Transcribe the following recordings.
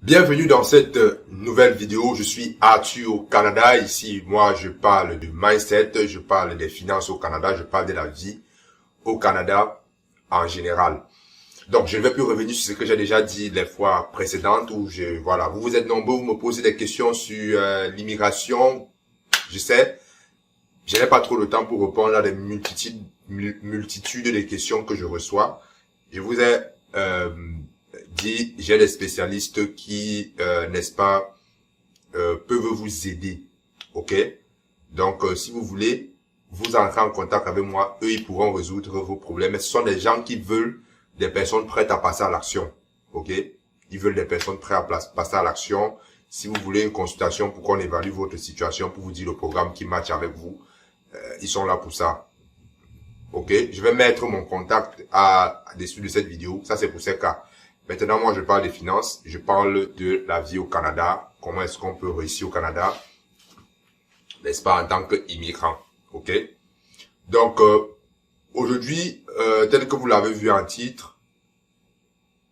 Bienvenue dans cette nouvelle vidéo. Je suis Arthur au Canada. Ici, moi, je parle du mindset, je parle des finances au Canada, je parle de la vie au Canada en général. Donc, je ne vais plus revenir sur ce que j'ai déjà dit les fois précédentes où voilà, vous êtes nombreux, vous me posez des questions sur l'immigration. Je sais, je n'ai pas trop le temps pour répondre à des multitudes de questions que je reçois. Je vous ai dit, j'ai des spécialistes qui, n'est-ce pas, peuvent vous aider. Ok? Donc, si vous voulez, vous entrez en contact avec moi, eux, ils pourront résoudre vos problèmes. Mais ce sont des gens qui veulent des personnes prêtes à passer à l'action. Ok? Ils veulent des personnes prêtes à passer à l'action. Si vous voulez une consultation pour qu'on évalue votre situation, pour vous dire le programme qui match avec vous, ils sont là pour ça. Ok? Je vais mettre mon contact dessus de cette vidéo. Ça, c'est pour ces cas. Maintenant, moi, je parle des finances. Je parle de la vie au Canada. Comment est-ce qu'on peut réussir au Canada, n'est-ce pas, en tant qu'immigrant. Ok? Donc, aujourd'hui, tel que vous l'avez vu en titre,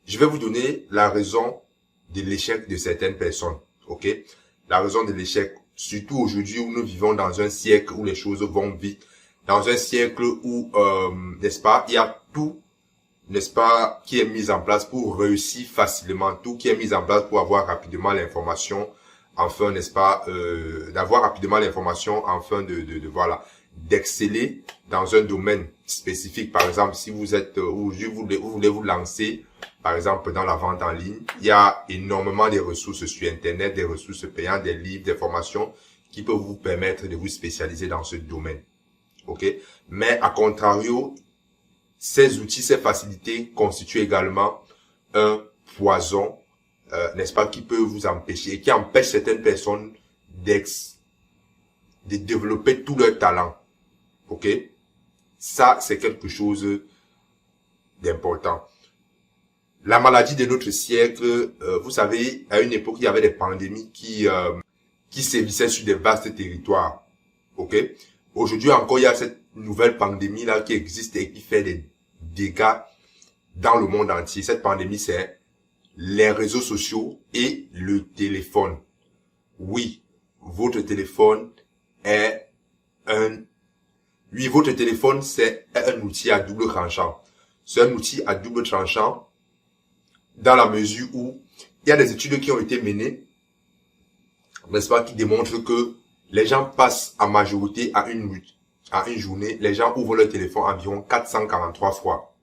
je vais vous donner la raison de l'échec de certaines personnes. Ok? La raison de l'échec, surtout aujourd'hui où nous vivons dans un siècle où les choses vont vite, dans un siècle où, n'est-ce pas, il y a tout, n'est-ce pas, qui est mis en place pour réussir facilement, tout qui est mis en place pour avoir rapidement l'information, enfin, n'est-ce pas, d'avoir rapidement l'information, enfin, voilà, d'exceller dans un domaine spécifique. Par exemple, si vous êtes, aujourd'hui, vous voulez vous lancer, par exemple, dans la vente en ligne, il y a énormément de ressources sur Internet, des ressources payantes, des livres, des formations qui peuvent vous permettre de vous spécialiser dans ce domaine. Ok? Mais, à contrario, ces outils, ces facilités constituent également un poison, n'est-ce pas, qui peut vous empêcher et qui empêche certaines personnes de développer tout leur talent. Ok? Ça, c'est quelque chose d'important. La maladie de notre siècle, vous savez, à une époque, il y avait des pandémies qui sévissaient sur des vastes territoires. Ok? Aujourd'hui encore, il y a cette nouvelle pandémie-là qui existe et qui fait des dégâts dans le monde entier. Cette pandémie, c'est les réseaux sociaux et le téléphone. Oui, votre téléphone est votre téléphone, c'est un outil à double tranchant. C'est un outil à double tranchant dans la mesure où il y a des études qui ont été menées, n'est-ce pas, qui démontrent que les gens passent en majorité à une journée, les gens ouvrent leur téléphone environ 443 fois.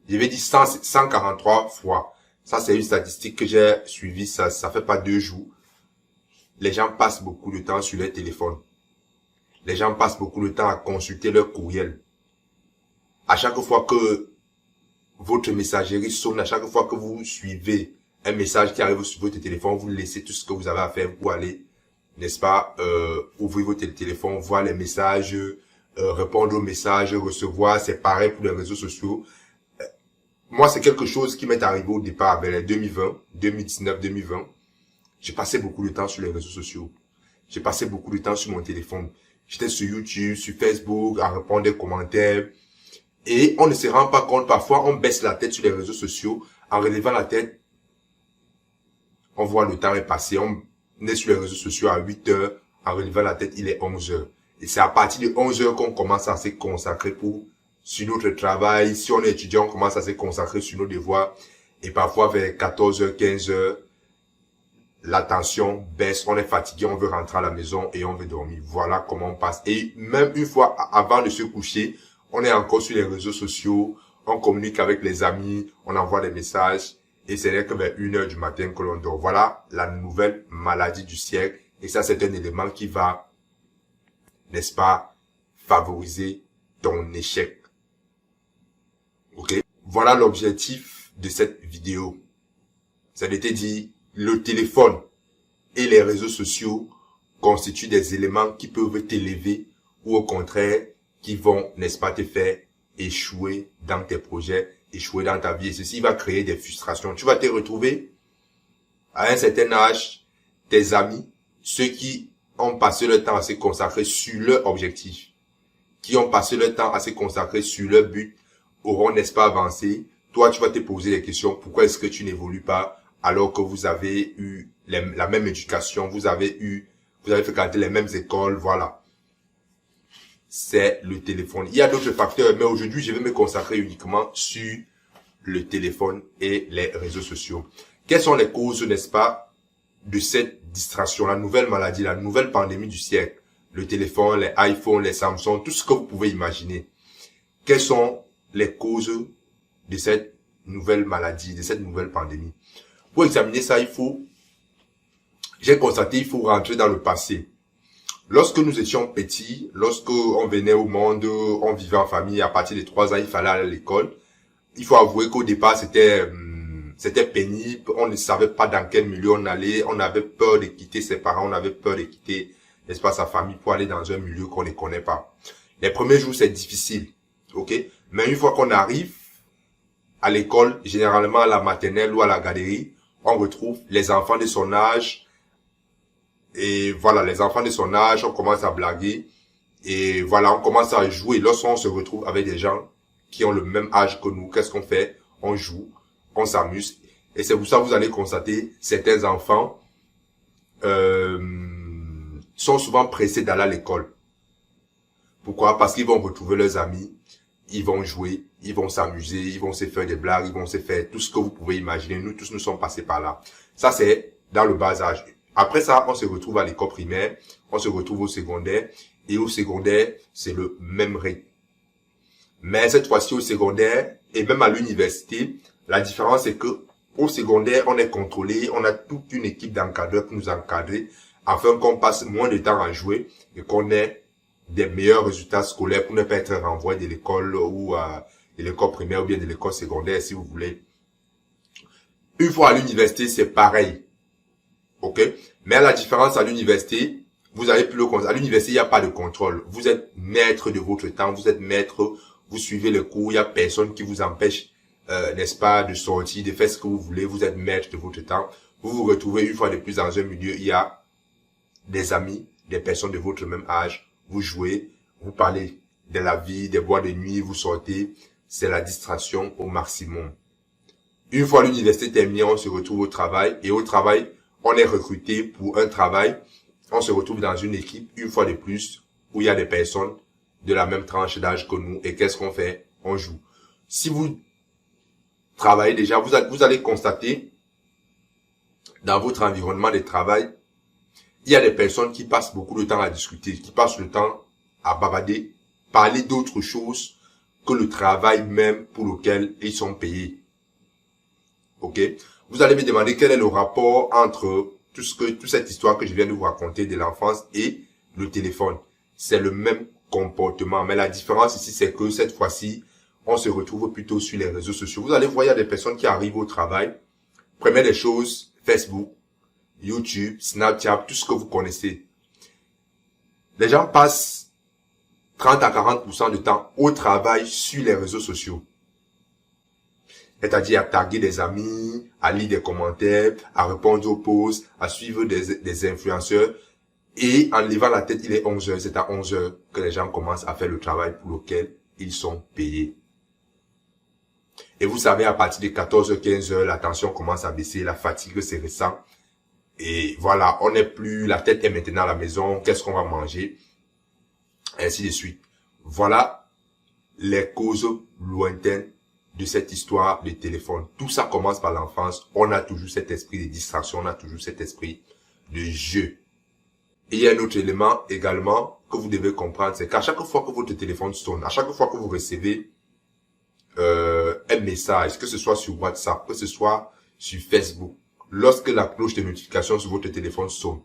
Je vais dire 143 fois. Ça, c'est une statistique que j'ai suivie, ça fait pas 2 jours. Les gens passent beaucoup de temps sur leur téléphone. Les gens passent beaucoup de temps à consulter leur courriel. À chaque fois que votre messagerie sonne, à chaque fois que vous suivez un message qui arrive sur votre téléphone, vous laissez tout ce que vous avez à faire pour aller, n'est-ce pas, ouvrir votre téléphone, voir les messages, répondre aux messages, recevoir. C'est pareil pour les réseaux sociaux. Moi, c'est quelque chose qui m'est arrivé au départ avec les 2019, 2020. J'ai passé beaucoup de temps sur les réseaux sociaux. J'ai passé beaucoup de temps sur mon téléphone. J'étais sur YouTube, sur Facebook, à répondre des commentaires. Et on ne se rend pas compte, parfois on baisse la tête sur les réseaux sociaux. En relevant la tête, on voit le temps est passé. On est sur les réseaux sociaux à 8 heures. En relevant la tête, il est 11 heures. Et c'est à partir de 11 heures qu'on commence à se consacrer sur notre travail. Si on est étudiant, on commence à se consacrer sur nos devoirs. Et parfois vers 14 heures, 15 heures, l'attention baisse, on est fatigué, on veut rentrer à la maison et on veut dormir. Voilà comment on passe. Et même une fois avant de se coucher, on est encore sur les réseaux sociaux, on communique avec les amis, on envoie des messages et ce n'est que vers 1 heure du matin que l'on dort. Voilà la nouvelle maladie du siècle et ça c'est un élément qui va, n'est-ce pas, favoriser ton échec. Ok? Voilà l'objectif de cette vidéo. Ça a été dit, le téléphone et les réseaux sociaux constituent des éléments qui peuvent t'élever ou au contraire, qui vont, n'est-ce pas, te faire échouer dans tes projets, échouer dans ta vie. Et ceci va créer des frustrations. Tu vas te retrouver à un certain âge, tes amis, ceux qui ont passé leur temps à se consacrer sur leur objectif, qui ont passé leur temps à se consacrer sur leur but, auront, n'est-ce pas, avancé. Toi, tu vas te poser des questions. Pourquoi est-ce que tu n'évolues pas alors que vous avez eu la même éducation, vous avez fréquenté les mêmes écoles, voilà. C'est le téléphone. Il y a d'autres facteurs, mais aujourd'hui, je vais me consacrer uniquement sur le téléphone et les réseaux sociaux. Quelles sont les causes, n'est-ce pas, de cette distraction, la nouvelle maladie, la nouvelle pandémie du siècle? Le téléphone, les iPhones, les Samsung, tout ce que vous pouvez imaginer. Quelles sont les causes de cette nouvelle maladie, de cette nouvelle pandémie? Pour examiner ça, j'ai constaté, il faut rentrer dans le passé. Lorsque nous étions petits, lorsque on venait au monde, on vivait en famille, à partir de 3 ans, il fallait aller à l'école. Il faut avouer qu'au départ, c'était pénible, on ne savait pas dans quel milieu on allait, on avait peur de quitter ses parents, on avait peur de quitter, n'est-ce pas, sa famille pour aller dans un milieu qu'on ne connaît pas. Les premiers jours, c'est difficile, ok? Mais une fois qu'on arrive à l'école, généralement à la maternelle ou à la garderie, on retrouve les enfants de son âge. Et voilà, les enfants de son âge, on commence à blaguer. Et voilà, on commence à jouer. Lorsqu'on se retrouve avec des gens qui ont le même âge que nous, qu'est-ce qu'on fait? On joue, on s'amuse. Et c'est pour ça que vous allez constater, certains enfants sont souvent pressés d'aller à l'école. Pourquoi? Parce qu'ils vont retrouver leurs amis, ils vont jouer, ils vont s'amuser, ils vont se faire des blagues, ils vont se faire tout ce que vous pouvez imaginer. Nous tous, nous sommes passés par là. Ça, c'est dans le bas âge. Après ça, on se retrouve à l'école primaire, on se retrouve au secondaire, et au secondaire, c'est le même rythme. Mais cette fois-ci au secondaire, et même à l'université, la différence c'est que au secondaire, on est contrôlé, on a toute une équipe d'encadreurs qui nous encadre, afin qu'on passe moins de temps à jouer, et qu'on ait des meilleurs résultats scolaires pour ne pas être renvoyé de l'école ou de l'école primaire ou bien de l'école secondaire, si vous voulez. Une fois à l'université, c'est pareil. Ok, mais à la différence à l'université, vous avez plus le contrôle. À l'université, il n'y a pas de contrôle. Vous êtes maître de votre temps, vous êtes maître, vous suivez le cours, il n'y a personne qui vous empêche, n'est-ce pas, de sortir, de faire ce que vous voulez. Vous êtes maître de votre temps. Vous vous retrouvez une fois de plus dans un milieu, il y a des amis, des personnes de votre même âge. Vous jouez, vous parlez de la vie, des boîtes de nuit, vous sortez. C'est la distraction au maximum. Une fois l'université terminée, on se retrouve au travail et au travail, on est recruté pour un travail, on se retrouve dans une équipe, une fois de plus, où il y a des personnes de la même tranche d'âge que nous. Et qu'est-ce qu'on fait? On joue. Si vous travaillez déjà, vous allez constater, dans votre environnement de travail, il y a des personnes qui passent beaucoup de temps à discuter, qui passent le temps à bavarder, parler d'autres choses que le travail même pour lequel ils sont payés. Ok? Vous allez me demander quel est le rapport entre toute cette histoire que je viens de vous raconter de l'enfance et le téléphone. C'est le même comportement, mais la différence ici, c'est que cette fois-ci, on se retrouve plutôt sur les réseaux sociaux. Vous allez voir, il y a des personnes qui arrivent au travail, première des choses, Facebook, YouTube, Snapchat, tout ce que vous connaissez. Les gens passent 30 à 40% de temps au travail sur les réseaux sociaux. C'est-à-dire à taguer des amis, à lire des commentaires, à répondre aux posts, à suivre des influenceurs. Et en levant la tête, il est 11h. C'est à 11h que les gens commencent à faire le travail pour lequel ils sont payés. Et vous savez, à partir de 14h, 15h, la tension commence à baisser, la fatigue se ressent. Et voilà, on n'est plus, la tête est maintenant à la maison, qu'est-ce qu'on va manger? Ainsi de suite. Voilà les causes lointaines de cette histoire de téléphone. Tout ça commence par l'enfance. On a toujours cet esprit de distraction, on a toujours cet esprit de jeu. Et il y a un autre élément également que vous devez comprendre, c'est qu'à chaque fois que votre téléphone sonne, à chaque fois que vous recevez un message, que ce soit sur WhatsApp, que ce soit sur Facebook, lorsque la cloche de notification sur votre téléphone sonne,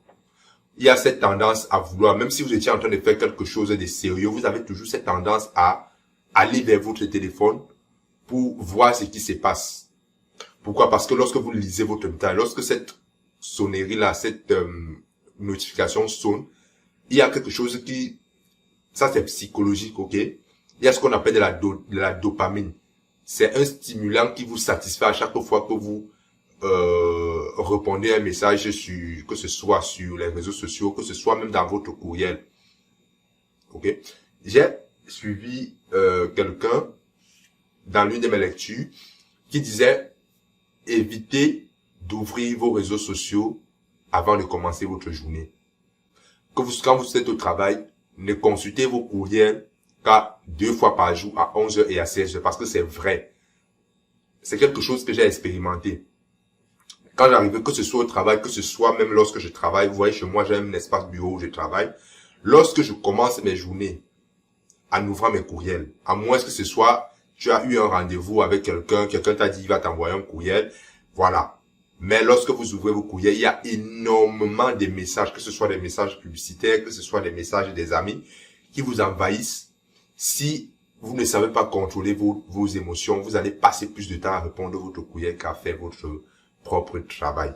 il y a cette tendance à vouloir, même si vous étiez en train de faire quelque chose de sérieux, vous avez toujours cette tendance à aller vers votre téléphone pour voir ce qui se passe. Pourquoi? Parce que lorsque vous lisez votre message, lorsque cette sonnerie-là, cette notification sonne, il y a quelque chose qui, ça c'est psychologique, ok? Il y a ce qu'on appelle de la dopamine. C'est un stimulant qui vous satisfait à chaque fois que vous répondez à un message que ce soit sur les réseaux sociaux, que ce soit même dans votre courriel. Ok? J'ai suivi quelqu'un dans l'une de mes lectures qui disait évitez d'ouvrir vos réseaux sociaux avant de commencer votre journée. Quand vous êtes au travail, ne consultez vos courriels qu'à 2 fois par jour à 11h et à 16h parce que c'est vrai. C'est quelque chose que j'ai expérimenté. Quand j'arrive, que ce soit au travail, que ce soit même lorsque je travaille, vous voyez chez moi j'ai un espace bureau où je travaille. Lorsque je commence mes journées en ouvrant mes courriels, à moins que ce soit tu as eu un rendez-vous avec quelqu'un t'a dit il va t'envoyer un courriel, voilà. Mais lorsque vous ouvrez vos courriels, il y a énormément de messages, que ce soit des messages publicitaires, que ce soit des messages des amis qui vous envahissent. Si vous ne savez pas contrôler vos émotions, vous allez passer plus de temps à répondre à votre courriel qu'à faire votre propre travail.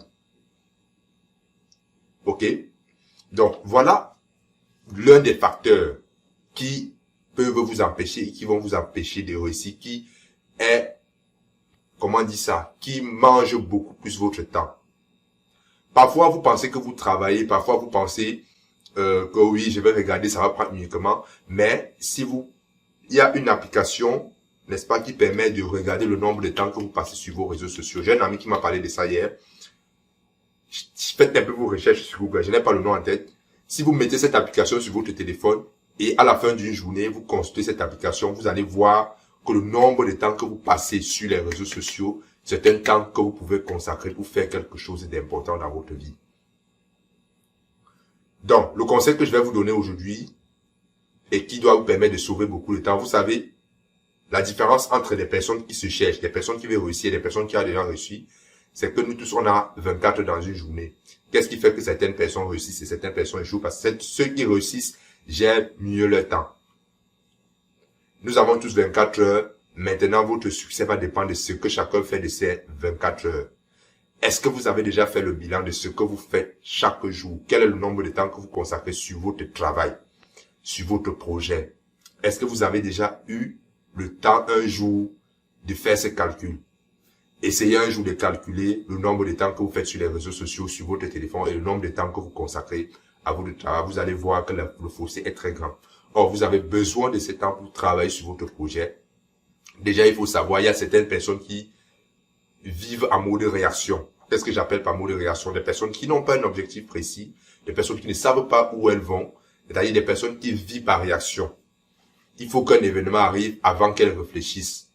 Ok? Donc, voilà l'un des facteurs qui peuvent vous empêcher, qui vont vous empêcher de réussir, qui est, comment on dit ça, qui mange beaucoup plus votre temps. Parfois, vous pensez que vous travaillez, parfois vous pensez que oui, je vais regarder, ça va prendre uniquement, mais si il y a une application, n'est-ce pas, qui permet de regarder le nombre de temps que vous passez sur vos réseaux sociaux. J'ai un ami qui m'a parlé de ça hier. Faites un peu vos recherches sur Google, je n'ai pas le nom en tête. Si vous mettez cette application sur votre téléphone et à la fin d'une journée, vous consultez cette application, vous allez voir que le nombre de temps que vous passez sur les réseaux sociaux, c'est un temps que vous pouvez consacrer pour faire quelque chose d'important dans votre vie. Donc, le conseil que je vais vous donner aujourd'hui et qui doit vous permettre de sauver beaucoup de temps, vous savez, la différence entre des personnes qui se cherchent, des personnes qui veulent réussir et des personnes qui ont déjà réussi, c'est que nous tous, on a 24 dans une journée. Qu'est-ce qui fait que certaines personnes réussissent et certaines personnes échouent? Parce que ceux qui réussissent gèrent mieux leur temps. Nous avons tous 24 heures. Maintenant, votre succès va dépendre de ce que chacun fait de ces 24 heures. Est-ce que vous avez déjà fait le bilan de ce que vous faites chaque jour? Quel est le nombre de temps que vous consacrez sur votre travail, sur votre projet? Est-ce que vous avez déjà eu le temps un jour de faire ces calculs? Essayez un jour de calculer le nombre de temps que vous faites sur les réseaux sociaux, sur votre téléphone et le nombre de temps que vous consacrez à votre travail. Vous allez voir que le fossé est très grand. Or, vous avez besoin de ce temps pour travailler sur votre projet. Déjà, il faut savoir, il y a certaines personnes qui vivent en mode réaction. Qu'est-ce que j'appelle par mode réaction? Des personnes qui n'ont pas un objectif précis, des personnes qui ne savent pas où elles vont, c'est-à-dire des personnes qui vivent par réaction. Il faut qu'un événement arrive avant qu'elles réfléchissent.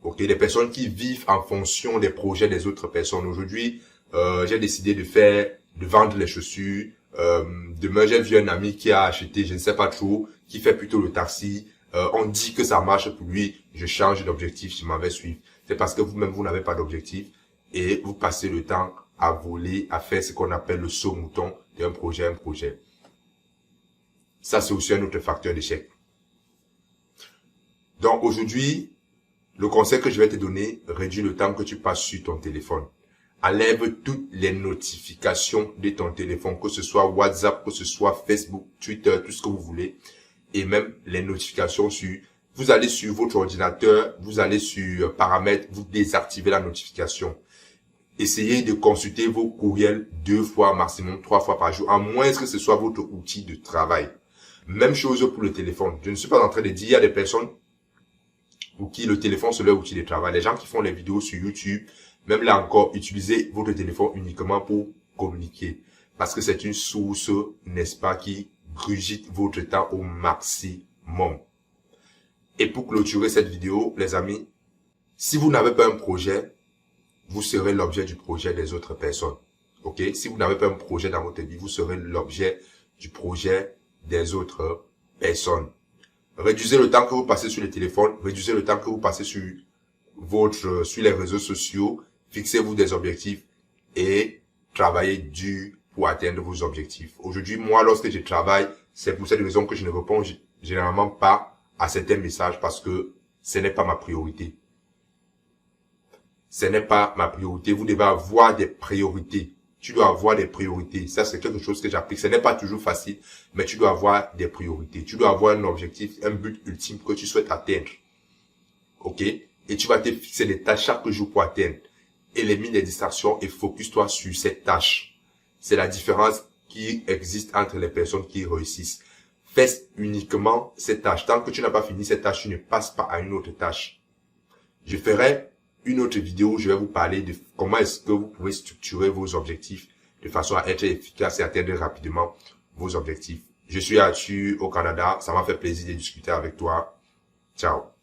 Ok, des personnes qui vivent en fonction des projets des autres personnes. Aujourd'hui, j'ai décidé de vendre les chaussures. Demain, j'ai vu un ami qui a acheté, je ne sais pas trop, qui fait plutôt le taxi. On dit que ça marche pour lui. Je change d'objectif, je m'en vais suivre. C'est parce que vous-même, vous n'avez pas d'objectif et vous passez le temps à voler, à faire ce qu'on appelle le saut-mouton d'un projet à un projet. Ça, c'est aussi un autre facteur d'échec. Donc, aujourd'hui, le conseil que je vais te donner, réduis le temps que tu passes sur ton téléphone. Enlève toutes les notifications de ton téléphone, que ce soit WhatsApp, que ce soit Facebook, Twitter, tout ce que vous voulez. Et même les notifications vous allez sur votre ordinateur, vous allez sur paramètres, vous désactivez la notification. Essayez de consulter vos courriels 2 fois, maximum 3 fois par jour, à moins que ce soit votre outil de travail. Même chose pour le téléphone. Je ne suis pas en train de dire, il y a des personnes pour qui le téléphone c'est leur outil de travail. Les gens qui font les vidéos sur YouTube, même là encore, utilisez votre téléphone uniquement pour communiquer. Parce que c'est une source, n'est-ce pas, qui rugite votre temps au maximum. Et pour clôturer cette vidéo, les amis, si vous n'avez pas un projet, vous serez l'objet du projet des autres personnes. Ok? Si vous n'avez pas un projet dans votre vie, vous serez l'objet du projet des autres personnes. Réduisez le temps que vous passez sur le téléphone, réduisez le temps que vous passez sur les réseaux sociaux, fixez-vous des objectifs et travaillez dur pour atteindre vos objectifs. Aujourd'hui, moi, lorsque je travaille, c'est pour cette raison que je ne réponds généralement pas à certains messages parce que ce n'est pas ma priorité. Ce n'est pas ma priorité. Vous devez avoir des priorités. Tu dois avoir des priorités. Ça, c'est quelque chose que j'applique. Ce n'est pas toujours facile, mais tu dois avoir des priorités. Tu dois avoir un objectif, un but ultime que tu souhaites atteindre. Ok? Et tu vas te fixer des tâches chaque jour pour atteindre. Élimine les distractions et focus-toi sur cette tâche. C'est la différence qui existe entre les personnes qui réussissent. Fais uniquement cette tâche. Tant que tu n'as pas fini cette tâche, tu ne passes pas à une autre tâche. Je ferai une autre vidéo, je vais vous parler de comment est-ce que vous pouvez structurer vos objectifs de façon à être efficace et atteindre rapidement vos objectifs. Je suis Arthur au Canada. Ça m'a fait plaisir de discuter avec toi. Ciao.